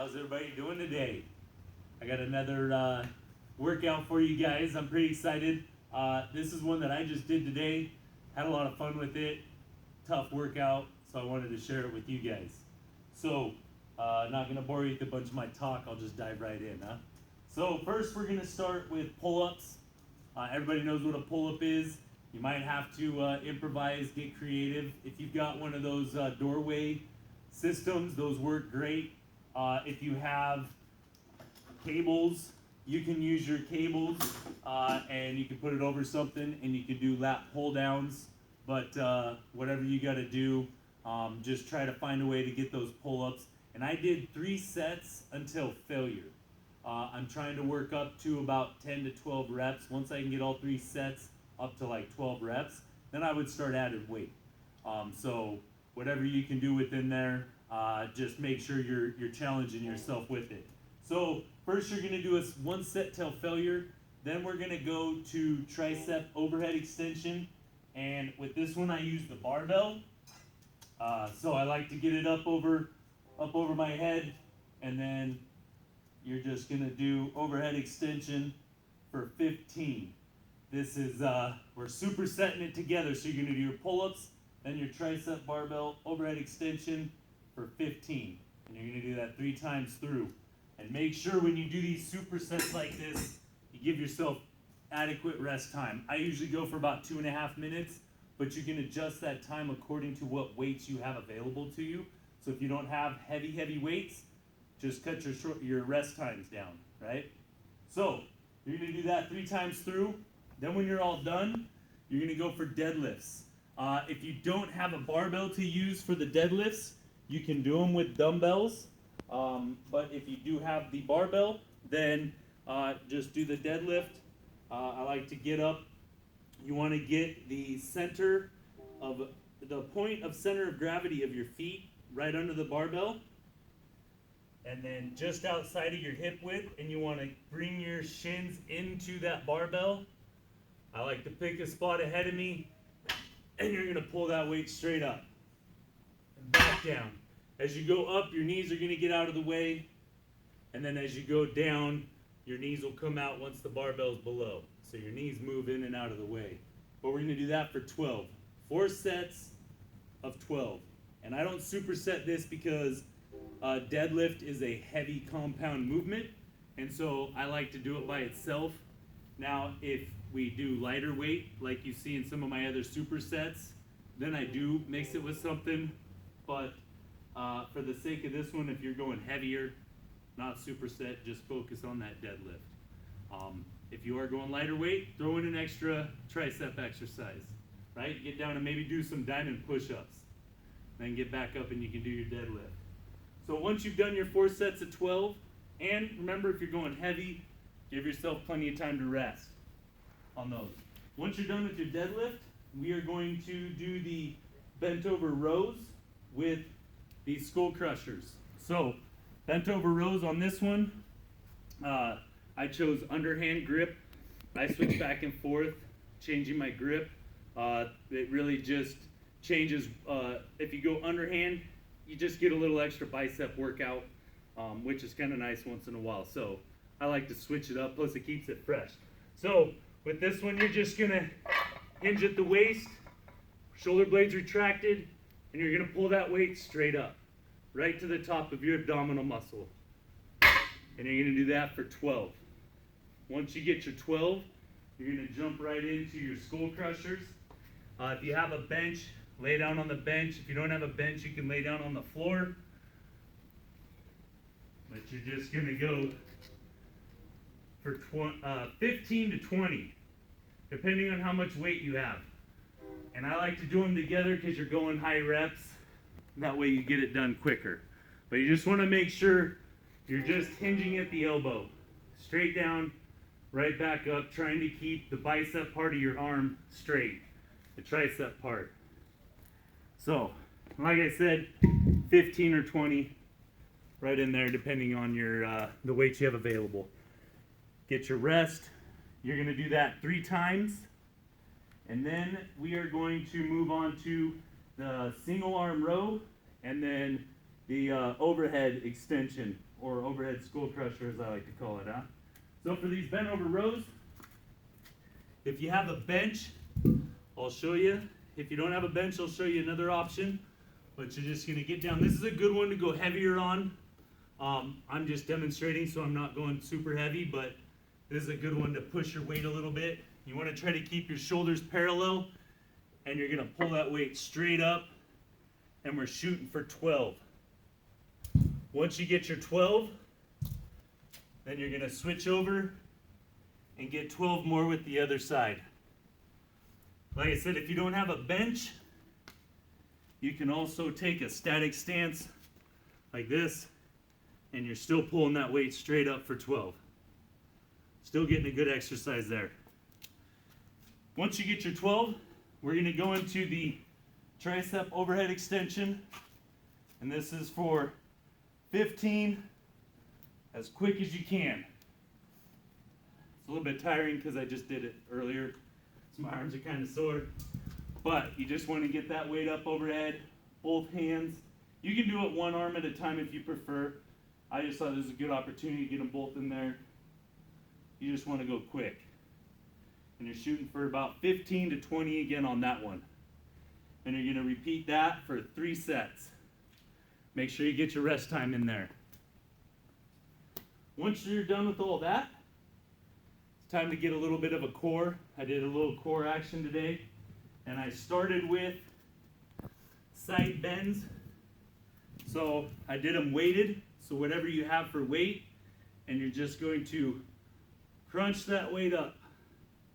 How's everybody doing today? I got another workout for you guys. I'm pretty excited. This is one that I just did today. Had a lot of fun with it. Tough workout, so I wanted to share it with you guys. So, not gonna bore you with a bunch of my talk. I'll just dive right in, huh? So first, we're gonna start with pull-ups. Everybody knows what a pull-up is. You might have to improvise, get creative. If you've got one of those doorway systems, those work great. If you have cables, you can use your cables and you can put it over something and you can do lat pull downs. But whatever you got to do, just try to find a way to get those pull-ups. And I did 3 sets until failure. I'm trying to work up to about 10 to 12 reps. Once I can get all 3 sets up to like 12 reps, then I would start adding weight. So whatever you can do within there, just make sure you're challenging yourself with it. So first you're going to do a 1 set till failure. Then we're going to go to tricep overhead extension. And with this one I use the barbell. So I like to get it up over my head, and then you're just going to do overhead extension for 15. This is, we're supersetting it together. So you're going to do your pull-ups, then your tricep barbell overhead extension for 15. And you're going to do that 3 times through. And make sure when you do these supersets like this, you give yourself adequate rest time. I usually go for about 2.5 minutes, but you can adjust that time according to what weights you have available to you. So if you don't have heavy weights, just cut your rest times down, right? So you're going to do that 3 times through. Then when you're all done, you're going to go for deadlifts. If you don't have a barbell to use for the deadlifts, you can do them with dumbbells. But if you do have the barbell, then just do the deadlift. I like to get up. You want to get the center of the point of center of gravity of your feet right under the barbell, and then just outside of your hip width, and you want to bring your shins into that barbell. I like to pick a spot ahead of me, and you're going to pull that weight straight up and back down. As you go up, your knees are going to get out of the way, and then as you go down, your knees will come out once the barbell's below. So your knees move in and out of the way. But we're going to do that for 12. 4 sets of 12. And I don't superset this because deadlift is a heavy compound movement, and so I like to do it by itself. Now, if we do lighter weight, like you see in some of my other supersets, then I do mix it with something. But for the sake of this one, if you're going heavier, not superset, just focus on that deadlift. If you are going lighter weight, throw in an extra tricep exercise, right? Get down and maybe do some diamond push-ups. Then get back up and you can do your deadlift. So once you've done your 4 sets of 12, and remember, if you're going heavy, give yourself plenty of time to rest on those. Once you're done with your deadlift, we are going to do the bent over rows with these skull crushers. So bent over rows on this one, I chose underhand grip. I switch back and forth, changing my grip. It really just changes. If you go underhand, you just get a little extra bicep workout, which is kind of nice once in a while. So I like to switch it up, plus it keeps it fresh. So with this one, you're just gonna hinge at the waist, shoulder blades retracted, and you're gonna pull that weight straight up, right to the top of your abdominal muscle. And you're gonna do that for 12. Once you get your 12, you're gonna jump right into your skull crushers. If you have a bench, lay down on the bench. If you don't have a bench, you can lay down on the floor. But you're just going to go for 15 to 20, depending on how much weight you have. And I like to do them together because you're going high reps. That way you get it done quicker. But you just want to make sure you're just hinging at the elbow. Straight down, right back up, trying to keep the bicep part of your arm straight. The tricep part. So, like I said, 15 or 20, right in there, depending on your the weights you have available. Get your rest. You're going to do that 3 times, and then we are going to move on to the single arm row, and then the overhead extension, or overhead skull crusher as I like to call it, huh? So for these bent over rows, if you have a bench, I'll show you. If you don't have a bench, I'll show you another option. But you're just gonna get down. This is a good one to go heavier on. I'm just demonstrating, so I'm not going super heavy, but this is a good one to push your weight a little bit. You wanna try to keep your shoulders parallel, and you're gonna pull that weight straight up, and we're shooting for 12. Once you get your 12, then you're gonna switch over and get 12 more with the other side. Like I said, if you don't have a bench, you can also take a static stance like this, and you're still pulling that weight straight up for 12. Still getting a good exercise there. Once you get your 12, we're gonna go into the tricep overhead extension, and this is for 15 as quick as you can. It's a little bit tiring because I just did it earlier, so my arms are kind of sore. But you just want to get that weight up overhead, both hands. You can do it one arm at a time if you prefer. I just thought this was a good opportunity to get them both in there. You just want to go quick. And you're shooting for about 15 to 20 again on that one. And you're going to repeat that for 3 sets. Make sure you get your rest time in there. Once you're done with all that, it's time to get a little bit of a core. I did a little core action today, and I started with side bends. So I did them weighted, so whatever you have for weight, and you're just going to crunch that weight up,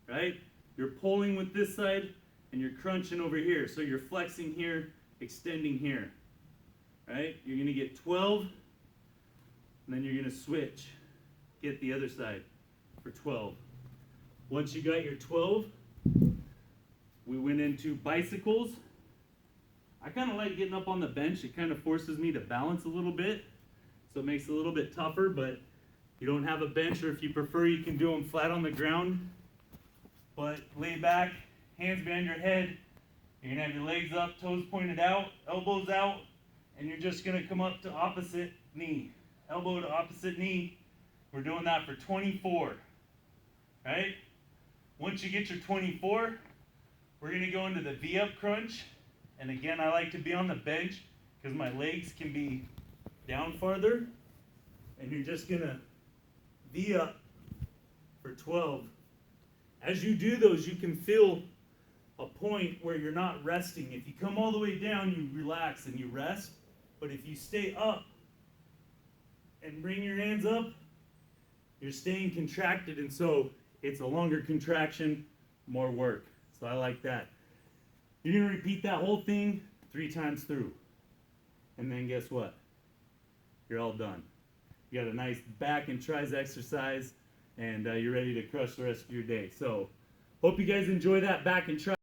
right? You're pulling with this side, and you're crunching over here. So you're flexing here, extending here, right? You're gonna get 12, and then you're gonna switch, get the other side for 12. Once you got your 12, we went into bicycles. I kind of like getting up on the bench. It kind of forces me to balance a little bit, so it makes it a little bit tougher, but you don't have a bench, or if you prefer, you can do them flat on the ground. But lay back, hands behind your head. You're gonna have your legs up, toes pointed out, elbows out, and you're just gonna come up to opposite knee. Elbow to opposite knee. We're doing that for 24, right? Once you get your 24, we're gonna go into the V-up crunch. And again, I like to be on the bench because my legs can be down farther. And you're just gonna V-up for 12. As you do those, you can feel a point where you're not resting. If you come all the way down, you relax and you rest. But if you stay up and bring your hands up, you're staying contracted, and so it's a longer contraction, more work. So I like that. You're gonna repeat that whole thing 3 times through. And then guess what? You're all done. You got a nice back and tris exercise, and you're ready to crush the rest of your day. So hope you guys enjoy that back and tris.